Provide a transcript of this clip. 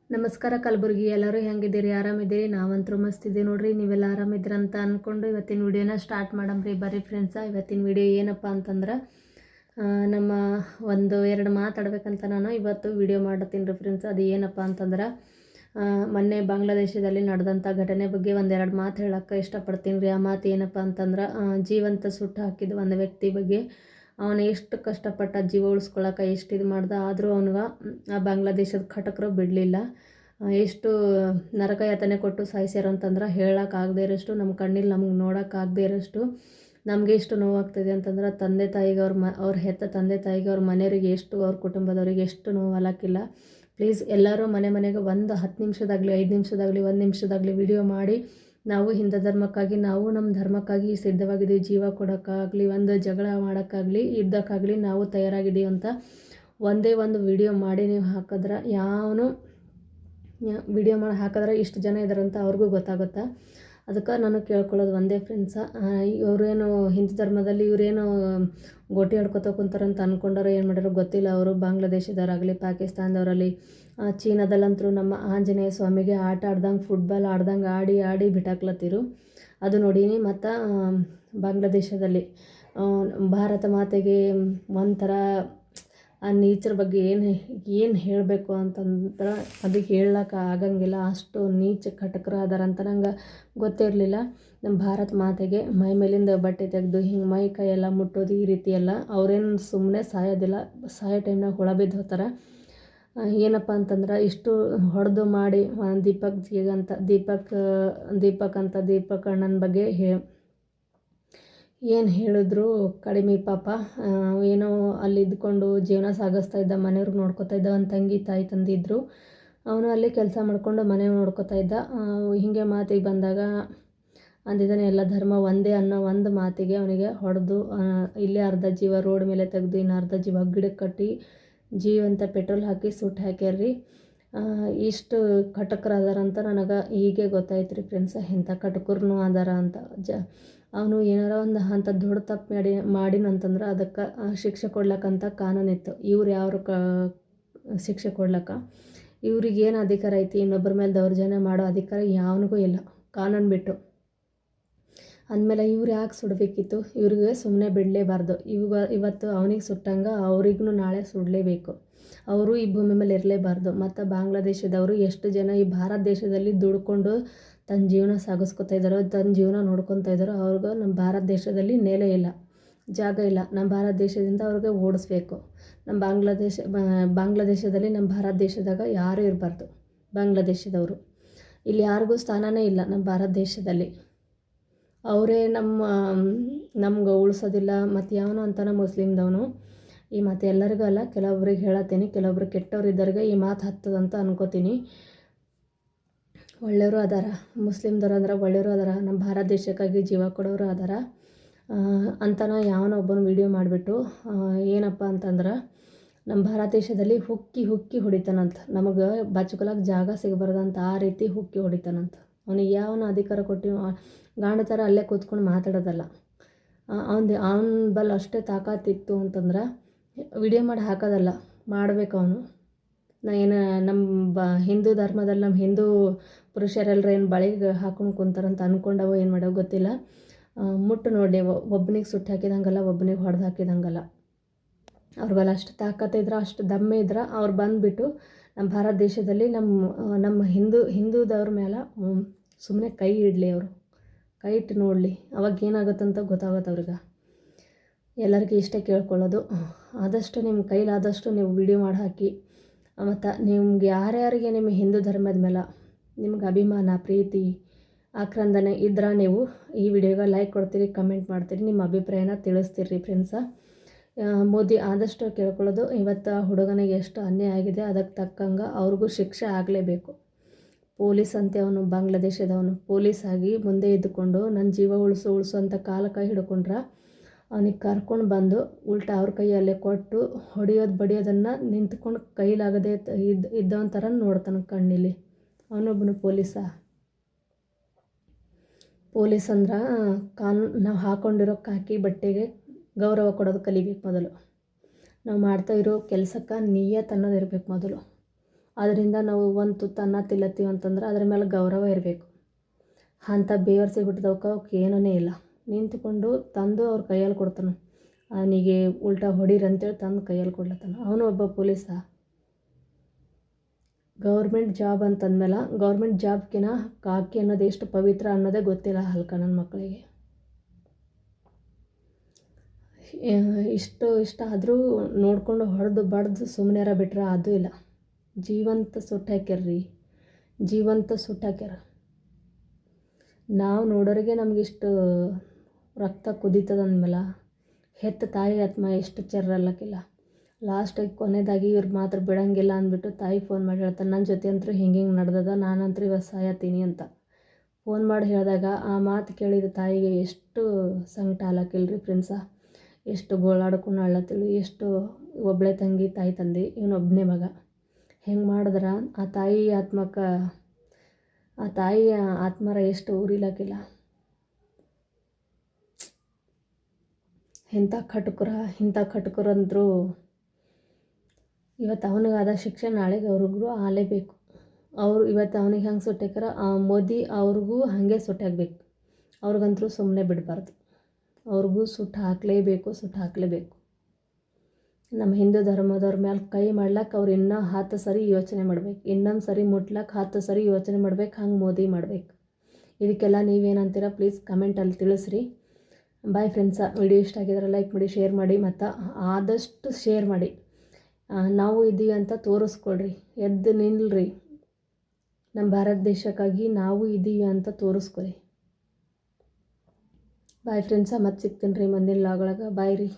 ನಮಸ್ಕಾರ ಕಲಬುರ್ಗಿ. ಎಲ್ಲರೂ ಹೆಂಗಿದ್ದೀರಿ? ಆರಾಮಿದ್ದೀರಿ? ನಾವಂತರೂ ಮಸ್ತ್ ಇದ್ದೀವಿ ನೋಡ್ರಿ. ನೀವೆಲ್ಲ ಆರಾಮಿದ್ದೀರ ಅಂತ ಅಂದ್ಕೊಂಡು ಇವತ್ತಿನ ವಿಡಿಯೋನ ಸ್ಟಾರ್ಟ್ ಮಾಡಮ್ರಿ. ಬರ್ರಿ ಫ್ರೆಂಡ್ಸ, ಇವತ್ತಿನ ವಿಡಿಯೋ ಏನಪ್ಪ ಅಂತಂದ್ರೆ ನಮ್ಮ ಒಂದು ಎರಡು ಮಾತಾಡ್ಬೇಕಂತ ನಾನು ಇವತ್ತು ವಿಡಿಯೋ ಮಾಡ್ತೀನಿ ರೀ ಫ್ರೆಂಡ್ಸ್. ಅದು ಏನಪ್ಪ ಅಂತಂದ್ರೆ ಮೊನ್ನೆ ಬಾಂಗ್ಲಾದೇಶದಲ್ಲಿ ನಡೆದಂಥ ಘಟನೆ ಬಗ್ಗೆ ಒಂದೆರಡು ಮಾತು ಹೇಳೋಕ್ಕೆ ಇಷ್ಟಪಡ್ತೀನಿ ರೀ. ಆ ಮಾತು ಏನಪ್ಪ ಅಂತಂದ್ರೆ ಜೀವಂತ ಸುಟ್ಟು ಹಾಕಿದ ಒಂದು ವ್ಯಕ್ತಿ ಬಗ್ಗೆ. ಅವನು ಎಷ್ಟು ಕಷ್ಟಪಟ್ಟ ಜೀವ ಉಳಿಸ್ಕೊಳಕ್ಕೆ ಎಷ್ಟು ಇದು ಮಾಡ್ದ, ಆದರೂ ಅವನಿಗೆ ಆ ಬಾಂಗ್ಲಾದೇಶದ ಘಟಕರು ಬಿಡಲಿಲ್ಲ. ಎಷ್ಟು ನರಕ ಯಾತನೆ ಕೊಟ್ಟು ಸಾಯಿಸ್ಯಾರ ಅಂತಂದ್ರೆ ಹೇಳೋಕ್ಕಾಗದೇ ಇರೋಷ್ಟು, ನಮ್ಮ ಕಣ್ಣಿಲ್ಲಿ ನಮಗೆ ನೋಡೋಕ್ಕಾಗದೇ ಇರೋಷ್ಟು ನಮಗೆ ಎಷ್ಟು ನೋವಾಗ್ತಿದೆ ಅಂತಂದ್ರೆ ತಂದೆ ತಾಯಿಗೆ ಅವ್ರ ಹೆತ್ತ ತಂದೆ ತಾಯಿಗೆ ಅವ್ರ ಮನೆಯವರಿಗೆ ಎಷ್ಟು, ಅವ್ರ ಕುಟುಂಬದವ್ರಿಗೆ ಎಷ್ಟು ನೋವು ಅಲಕ್ಕಿಲ್ಲ. ಪ್ಲೀಸ್ ಎಲ್ಲರೂ ಮನೆಗೆ ಒಂದು 10 ನಿಮಿಷದಾಗಲಿ 5 ನಿಮಿಷದಾಗಲಿ 1 ನಿಮಿಷದಾಗಲಿ ವಿಡಿಯೋ ಮಾಡಿ ನಾವು ಹಿಂದೂ ಧರ್ಮಕ್ಕಾಗಿ, ನಾವು ನಮ್ಮ ಧರ್ಮಕ್ಕಾಗಿ ಸಿದ್ಧವಾಗಿದ್ದೀವಿ. ಜೀವ ಕೊಡೋಕ್ಕಾಗಲಿ, ಒಂದು ಜಗಳ ಮಾಡೋಕ್ಕಾಗಲಿ, ಯುದ್ಧಕ್ಕಾಗಲಿ ನಾವು ತಯಾರಾಗಿದ್ದೀವಿ ಅಂತ ಒಂದೇ ಒಂದು ವಿಡಿಯೋ ಮಾಡಿ ನೀವು ಹಾಕಿದ್ರೆ, ಯಾವನು ವಿಡಿಯೋ ಮಾಡಿ ಹಾಕಿದ್ರೆ ಇಷ್ಟು ಜನ ಇದ್ದಾರಂತ ಅವ್ರಿಗೂ ಗೊತ್ತಾಗುತ್ತೆ. ಅದಕ್ಕೆ ನಾನು ಕೇಳ್ಕೊಳ್ಳೋದು ಒಂದೇ ಫ್ರೆಂಡ್ಸ, ಇವರೇನು ಹಿಂದೂ ಧರ್ಮದಲ್ಲಿ ಇವರೇನು ಗೋಟಿ ಆಡ್ಕೊತ ಕುಂತಾರಂತ ಅಂದ್ಕೊಂಡಾರೋ ಏನು ಮಾಡ್ಯಾರೋ ಗೊತ್ತಿಲ್ಲ. ಅವರು ಬಾಂಗ್ಲಾದೇಶದವರಾಗಲಿ, ಪಾಕಿಸ್ತಾನದವರಲ್ಲಿ, ಚೀನಾದಲ್ಲಂತರೂ ನಮ್ಮ ಆಂಜನೇಯ ಸ್ವಾಮಿಗೆ ಆಟ ಆಡ್ದಂಗೆ, ಫುಟ್ಬಾಲ್ ಆಡ್ದಂಗೆ ಆಡಿ ಬಿಟ್ಟಾಕ್ಲತ್ತಿರು. ಅದು ನೋಡೀನಿ. ಮತ್ತು ಬಾಂಗ್ಲಾದೇಶದಲ್ಲಿ ಭಾರತ ಮಾತೆಗೆ ಒಂಥರ ಆ ನೇಚರ್ ಬಗ್ಗೆ ಏನು ಹೇಳಬೇಕು ಅಂತಂದ್ರೆ ಅದು ಹೇಳಕ್ಕೆ ಆಗಂಗಿಲ್ಲ. ಅಷ್ಟು ನೀಚ ಕಟಕರು ಅದಾರಂತ ನಂಗೆ ಗೊತ್ತಿರಲಿಲ್ಲ. ನಮ್ಮ ಭಾರತ ಮಾತೆಗೆ ಮೈ ಮೇಲಿಂದ ಬಟ್ಟೆ ತೆಗೆದು ಹಿಂಗೆ ಮೈ ಕೈ ಎಲ್ಲ ಮುಟ್ಟೋದು ಈ ರೀತಿ ಎಲ್ಲ. ಅವ್ರೇನು ಸುಮ್ಮನೆ ಸಾಯೋದಿಲ್ಲ, ಸಾಯೋ ಟೈಮ್ನಾಗ ಹುಳ ಬಿದ್ದು ಹೋಗ್ತಾರೆ. ಏನಪ್ಪ ಅಂತಂದ್ರೆ ಇಷ್ಟು ಹೊಡೆದು ಮಾಡಿ ದೀಪಕ್ ಅಣ್ಣನ ಬಗ್ಗೆ ಏನು ಹೇಳಿದ್ರು ಕಡಿಮೆ ಪಾಪ. ಏನೋ ಅಲ್ಲಿ ಇದ್ಕೊಂಡು ಜೀವನ ಸಾಗಿಸ್ತಾ ಇದ್ದ, ಮನೆಯವ್ರಿಗೆ ನೋಡ್ಕೊತಾ ಇದ್ದ. ಒಂದು ತಂಗಿ ತಾಯಿ ತಂದಿದ್ರು, ಅವನು ಅಲ್ಲಿ ಕೆಲಸ ಮಾಡ್ಕೊಂಡು ಮನೆ ನೋಡ್ಕೊತಾ ಇದ್ದ. ಹೀಗೆ ಮಾತಿಗೆ ಬಂದಾಗ ಅಂದಿದ್ದಾನೆ ಎಲ್ಲ ಧರ್ಮ ಒಂದೇ ಅನ್ನೋ ಒಂದು ಮಾತಿಗೆ ಅವನಿಗೆ ಹೊಡೆದು ಇಲ್ಲೇ ಅರ್ಧ ಜೀವ ರೋಡ್ ಮೇಲೆ ತೆಗೆದು ಇನ್ನು ಅರ್ಧ ಜೀವ ಗಿಡಕ್ಕೆ ಕಟ್ಟಿ ಜೀವಂತ ಪೆಟ್ರೋಲ್ ಹಾಕಿ ಸುಟ್ಟು ಹಾಕ್ಯಾರ್ರಿ. ಇಷ್ಟು ಕಟಕರು ಅದಾರಂತ ನನಗೆ ಹೀಗೆ ಗೊತ್ತಾಯ್ತು ರೀ ಫ್ರೆಂಡ್ಸ, ಇಂಥ ಕಟಕರ್ನೂ ಅದಾರ ಅಂತ. ಅವನು ಏನಾರ ಒಂದು ಅಂಥ ದೊಡ್ಡ ತಪ್ಪು ಮಾಡಿನಂತಂದ್ರೆ ಅದಕ್ಕೆ ಶಿಕ್ಷೆ ಕೊಡ್ಲಕ್ಕಂತ ಕಾನೂನಿತ್ತು. ಇವ್ರು ಯಾರು ಶಿಕ್ಷೆ ಕೊಡ್ಲಕ್ಕ? ಇವ್ರಿಗೇನು ಅಧಿಕಾರ ಐತಿ? ಇನ್ನೊಬ್ಬರ ಮೇಲೆ ದೌರ್ಜನ್ಯ ಮಾಡೋ ಅಧಿಕಾರ ಯಾವನಿಗೂ ಇಲ್ಲ, ಕಾನೂನು ಬಿಟ್ಟು. ಅಂದಮೇಲೆ ಇವ್ರು ಯಾಕೆ ಸುಡಬೇಕಿತ್ತು? ಇವ್ರಿಗೆ ಸುಮ್ಮನೆ ಬಿಡಲೇಬಾರ್ದು. ಇವತ್ತು ಅವನಿಗೆ ಸುಟ್ಟಂಗೆ ಅವ್ರಿಗೂ ನಾಳೆ ಸುಡಲೇಬೇಕು. ಅವರು ಈ ಭೂಮಿ ಮೇಲೆ ಇರಲೇಬಾರ್ದು. ಮತ್ತು ಬಾಂಗ್ಲಾದೇಶದವರು ಎಷ್ಟು ಜನ ಈ ಭಾರತ ದೇಶದಲ್ಲಿ ದುಡ್ಕೊಂಡು ತನ್ನ ಜೀವನ ಸಾಗಿಸ್ಕೊತಾ ಇದ್ದಾರೋ, ತನ್ನ ಜೀವನ ನೋಡ್ಕೊತಾ ಇದ್ದಾರೋ, ಅವ್ರಿಗೆ ನಮ್ಮ ಭಾರತ ದೇಶದಲ್ಲಿ ನೆಲೆ ಇಲ್ಲ, ಜಾಗ ಇಲ್ಲ. ನಮ್ಮ ಭಾರತ ದೇಶದಿಂದ ಅವ್ರಿಗೆ ಓಡಿಸ್ಬೇಕು. ನಮ್ಮ ಬಾಂಗ್ಲಾದೇಶದಲ್ಲಿ ನಮ್ಮ ಭಾರತ ದೇಶದಾಗ ಯಾರೂ ಇರಬಾರ್ದು. ಬಾಂಗ್ಲಾದೇಶದವರು ಇಲ್ಲಿ ಯಾರಿಗೂ ಸ್ಥಾನನೇ ಇಲ್ಲ ನಮ್ಮ ಭಾರತ ದೇಶದಲ್ಲಿ. ಅವರೇ ನಮ್ಗೆ ಉಳಿಸೋದಿಲ್ಲ. ಮತ್ತು ಯಾವನು ಅಂತಾನೆ ಮುಸ್ಲಿಮ್ದವನು. ಈ ಮಾತು ಎಲ್ಲರಿಗೂ ಅಲ್ಲ, ಕೆಲವೊಬ್ರಿಗೆ ಹೇಳತ್ತೀನಿ. ಕೆಲವೊಬ್ರು ಕೆಟ್ಟವ್ರು ಇದ್ದವ್ರಿಗೆ ಈ ಮಾತು ಹತ್ತದಂತ ಅನ್ಕೋತೀನಿ. ಒಳ್ಳೆಯವರು ಅದಾರ, ಮುಸ್ಲಿಮ್ದವ್ರು ಅಂದ್ರೆ ಒಳ್ಳೆಯವರು ಅದಾರ, ನಮ್ಮ ಭಾರತ ದೇಶಕ್ಕಾಗಿ ಜೀವ ಕೊಡೋರು ಅದಾರ ಅಂತನ ಯಾವನೋ ಒಬ್ಬನ ವೀಡಿಯೋ ಮಾಡಿಬಿಟ್ಟು ಏನಪ್ಪ ಅಂತಂದ್ರೆ ನಮ್ಮ ಭಾರತ ದೇಶದಲ್ಲಿ ಹುಕ್ಕಿ ಹೊಡಿತಾನಂತ. ನಮಗೆ ಬಚ್ಕೊಳಕ್ಕೆ ಜಾಗ ಸಿಗಬಾರ್ದಂತ ಆ ರೀತಿ ಹುಕ್ಕಿ ಹೊಡಿತಾನಂತ. ಅವನಿಗೆ ಯಾವನ ಅಧಿಕಾರ ಕೊಟ್ಟು ಗಾಂಡ ಥರ ಅಲ್ಲೇ ಕೂತ್ಕೊಂಡು ಮಾತಾಡೋದಲ್ಲ. ಅವನ ಬಲ್ ಅಷ್ಟೇ ತಾಕತ್ತಿತ್ತು ಅಂತಂದ್ರೆ ವಿಡಿಯೋ ಮಾಡಿ ಹಾಕೋದಲ್ಲ, ಮಾಡಬೇಕು ಅವನು. ನಮ್ಮ ಹಿಂದೂ ಧರ್ಮದಲ್ಲಿ ನಮ್ಮ ಹಿಂದೂ ಪುರುಷರೆಲ್ಲರೂ ಏನು ಬಳೆಗೆ ಹಾಕೊಂಡು ಕುಂತಾರಂತ ಅಂದ್ಕೊಂಡವೋ ಏನು ಮಾಡೋ ಗೊತ್ತಿಲ್ಲ. ಮುಟ್ಟು ನೋಡಿ, ಒಬ್ಬನಿಗೆ ಸುಟ್ಟು ಹಾಕಿದಂಗಲ್ಲ, ಒಬ್ಬನಿಗೆ ಹೊಡೆದು ಹಾಕಿದಂಗಲ್ಲ. ಅವ್ರ ಬಲ್ಲ ಅಷ್ಟು ತಾಕತ್ತಿದ್ರೆ, ಅಷ್ಟು ದಮ್ಮೆ ಇದ್ರೆ ಅವ್ರು ಬಂದುಬಿಟ್ಟು ನಮ್ಮ ಭಾರತ ದೇಶದಲ್ಲಿ ನಮ್ಮ ಹಿಂದೂದವ್ರ ಮೇಲೆ ಸುಮ್ಮನೆ ಕೈ ಇಡಲಿ. ಅವರು ಕೈ ಇಟ್ಟು ನೋಡಲಿ, ಅವಾಗ ಏನಾಗುತ್ತಂತ ಗೊತ್ತಾಗುತ್ತೆ ಅವ್ರಿಗೆ. ಎಲ್ಲರಿಗೂ ಇಷ್ಟೇ ಕೇಳ್ಕೊಳ್ಳೋದು, ಆದಷ್ಟು ನಿಮ್ಮ ಕೈಲಾದಷ್ಟು ನೀವು ವಿಡಿಯೋ ಮಾಡಿ ಹಾಕಿ. ಮತ್ತು ನಿಮ್ಗೆ ಯಾರ್ಯಾರಿಗೆ ನಿಮ್ಮ ಹಿಂದೂ ಧರ್ಮದ ಮೇಲೆ ನಿಮ್ಗೆ ಅಭಿಮಾನ, ಪ್ರೀತಿ, ಆಕ್ರಂದನೆ ಇದ್ರೆ ನೀವು ಈ ವಿಡಿಯೋಗೆ ಲೈಕ್ ಕೊಡ್ತೀರಿ, ಕಮೆಂಟ್ ಮಾಡ್ತೀರಿ, ನಿಮ್ಮ ಅಭಿಪ್ರಾಯನ ತಿಳಿಸ್ತೀರಿ ಫ್ರೆಂಡ್ಸ. ಮೋದಿ ಆದಷ್ಟು ಕೇಳ್ಕೊಳ್ಳೋದು, ಇವತ್ತು ಹುಡುಗನಿಗೆ ಎಷ್ಟು ಅನ್ಯಾಯ ಆಗಿದೆ ಅದಕ್ಕೆ ತಕ್ಕಂಗೆ ಅವ್ರಿಗೂ ಶಿಕ್ಷೆ ಆಗಲೇಬೇಕು. ಪೊಲೀಸ್ ಅಂತೆ ಅವನು, ಬಾಂಗ್ಲಾದೇಶದವನು ಪೊಲೀಸ್ ಆಗಿ ಮುಂದೆ ಇದ್ದುಕೊಂಡು ನನ್ನ ಜೀವ ಉಳಿಸು ಅಂತ ಕೈ ಹಿಡ್ಕೊಂಡ್ರೆ ಅವನಿಗೆ ಕರ್ಕೊಂಡು ಬಂದು ಉಲ್ಟಾ ಅವ್ರ ಕೈಯಲ್ಲೇ ಕೊಟ್ಟು ಬಡಿಯೋದನ್ನು ನಿಂತ್ಕೊಂಡು ಕೈಲಾಗದೆ ಇದ್ದವನ ಥರ ನೋಡ್ತಾನೆ ಕಣ್ಣಿಲಿ. ಅವನೊಬ್ಬನು ಪೊಲೀಸ್ ಅಂದ್ರೆ ಕಾನೂನು. ನಾವು ಹಾಕ್ಕೊಂಡಿರೋ ಕಾಕಿ ಬಟ್ಟೆಗೆ ಗೌರವ ಕೊಡೋದು ಕಲಿಬೇಕು ಮೊದಲು. ನಾವು ಮಾಡ್ತಾ ಇರೋ ಕೆಲಸಕ್ಕೆ ನಿಯತ್ ಅನ್ನೋದು ಇರಬೇಕು ಮೊದಲು. ಅದರಿಂದ ನಾವು ಒಂದು ತುತ್ತು ಅನ್ನ ತಿಲ್ಲತ್ತೀವಿ ಅಂತಂದ್ರೆ ಅದ್ರ ಮೇಲೆ ಗೌರವ ಇರಬೇಕು. ಅಂಥ ಬೇವರ್ಸಿ ಹುಟ್ಟಿದವಕ್ಕೆ ಅವಕ್ಕೆ ಏನೂ ಇಲ್ಲ. ನಿಂತ್ಕೊಂಡು ತಂದು ಅವ್ರ ಕೈಯಲ್ಲಿ ಕೊಡ್ತಾನೆ. ಅವನಿಗೆ ಉಲ್ಟಾ ಹೊಡೀರಿ ಅಂತೇಳಿ ತಂದು ಕೈಯಲ್ಲಿ ಕೊಡ್ಲತ್ತಾನ. ಅವನು ಒಬ್ಬ ಪೊಲೀಸ. ಗೌರ್ಮೆಂಟ್ ಜಾಬ್ ಅಂತಂದಮೇಲೆ ಗೌರ್ಮೆಂಟ್ ಜಾಬ್ಕಿನ ಕಾಕಿ ಅನ್ನೋದು ಎಷ್ಟು ಪವಿತ್ರ ಅನ್ನೋದೇ ಗೊತ್ತಿಲ್ಲ ಹಲ್ಕ ನನ್ನ ಮಕ್ಕಳಿಗೆ. ಇಷ್ಟ ಆದರೂ ನೋಡ್ಕೊಂಡು ಹೊಡೆದು ಬಡ್ದು ಸುಮ್ಮನೆರ ಬಿಟ್ರೆ ಅದು ಇಲ್ಲ. ಜೀವಂತ ಸುಟ್ಟಾಕ್ಯಾರ್ರಿ, ಜೀವಂತ ಸುಟ್ಟಾಕ್ಯಾರ. ನಾವು ನೋಡೋರಿಗೆ ನಮಗಿಷ್ಟು ರಕ್ತ ಕುದೀತದ ಅಂದಮೇಲೆ ಹೆತ್ತ ತಾಯಿ ಆತ್ಮ ಎಷ್ಟು ಚೆರ್ರಲ್ಲಕ್ಕಿಲ್ಲ. ಲಾಸ್ಟಾಗಿ ಕೊನೆಯದಾಗಿ ಇವ್ರು ಮಾತ್ರ ಬಿಡೋಂಗಿಲ್ಲ ಅಂದ್ಬಿಟ್ಟು ತಾಯಿ ಫೋನ್ ಮಾಡಿ ಹೇಳ್ತಾನೆ, ನನ್ನ ಜೊತೆ ಅಂತೂ ಹಿಂಗೆ ನಡೆದದ, ನಾನಂತೂ ಇವತ್ತು ಸಾಯತ್ತೀನಿ ಅಂತ ಫೋನ್ ಮಾಡಿ ಹೇಳಿದಾಗ ಆ ಮಾತು ಕೇಳಿದ ತಾಯಿಗೆ ಎಷ್ಟು ಸಂಕಟ ಆಲಕ್ಕಿಲ್ರಿ ಫ್ರೆಂಡ್ಸ. ಎಷ್ಟು ಗೋಳಾಡ್ಕೊಂಡು ಅಳ್ಳತ್ತಿಳು. ಎಷ್ಟು ಒಬ್ಬಳೆ ತಂಗಿ ತಾಯಿ ತಂದೆ, ಇವನೊಬ್ಬನೇ ಮಗ. ಹೆಂಗೆ ಮಾಡಿದ್ರೆ ಆ ತಾಯಿಯ ಆತ್ಮರ ಎಷ್ಟು ಉರಿಲಕ್ಕಿಲ್ಲ. ಇಂಥ ಕಟುಕರಂದ್ರು ಇವತ್ತು ಅವನಿಗಾದ ಶಿಕ್ಷೆ ನಾಳೆಗೆ ಅವ್ರಿಗೂ ಆಲೇಬೇಕು. ಇವತ್ತು ಅವನಿಗೆ ಹಂಗೆ ಸುಟ್ಟಾಕ್ಯಾರ, ಮೋದಿ ಅವ್ರಿಗೂ ಹಾಗೆ ಸುಟ್ಟಾಕಬೇಕು. ಅವ್ರಿಗಂತೂ ಸುಮ್ಮನೆ ಬಿಡಬಾರ್ದು. ಅವ್ರಿಗೂ ಸುಟ್ಟು ಹಾಕಲೇಬೇಕು. ನಮ್ಮ ಹಿಂದೂ ಧರ್ಮದವ್ರ ಮೇಲೆ ಕೈ ಮಾಡ್ಲಿಕ್ಕೆ ಅವ್ರು ಇನ್ನೂ 10 ಸರಿ ಯೋಚನೆ ಮಾಡ್ಬೇಕು. ಇನ್ನೊಂದು ಸರಿ ಮುಟ್ಲಕ್ಕೆ 10 ಸರಿ ಯೋಚನೆ ಮಾಡ್ಬೇಕು. ಹಂಗೆ ಮೋದಿ ಮಾಡ್ಬೇಕು. ಇದಕ್ಕೆಲ್ಲ ನೀವೇನಂತೀರ ಪ್ಲೀಸ್ ಕಮೆಂಟಲ್ಲಿ ತಿಳಿಸ್ರಿ. ಬಾಯ್ ಫ್ರೆಂಡ್ಸ. ವಿಡಿಯೋ ಇಷ್ಟ ಆಗಿದ್ರೆ ಲೈಕ್ ಮಾಡಿ, ಶೇರ್ ಮಾಡಿ, ಮತ್ತು ಆದಷ್ಟು ಶೇರ್ ಮಾಡಿ. ನಾವು ಇದ್ದೀವಿ ಅಂತ ತೋರಿಸ್ಕೊಳ್ರಿ. ಎದ್ದು ನಿಲ್ರಿ. ನಮ್ಮ ಭಾರತ ದೇಶಕ್ಕಾಗಿ ನಾವು ಇದ್ದೀವಿ ಅಂತ ತೋರಿಸ್ಕೊರಿ. ಬಾಯ್ ಫ್ರೆಂಡ್ಸ. ಮತ್ತೆ ಸಿಗ್ತೀನಿ ರೀ ಮುಂದಿನ ಲಾಗೊಳಗೆ. ಬಾಯ್ ರೀ.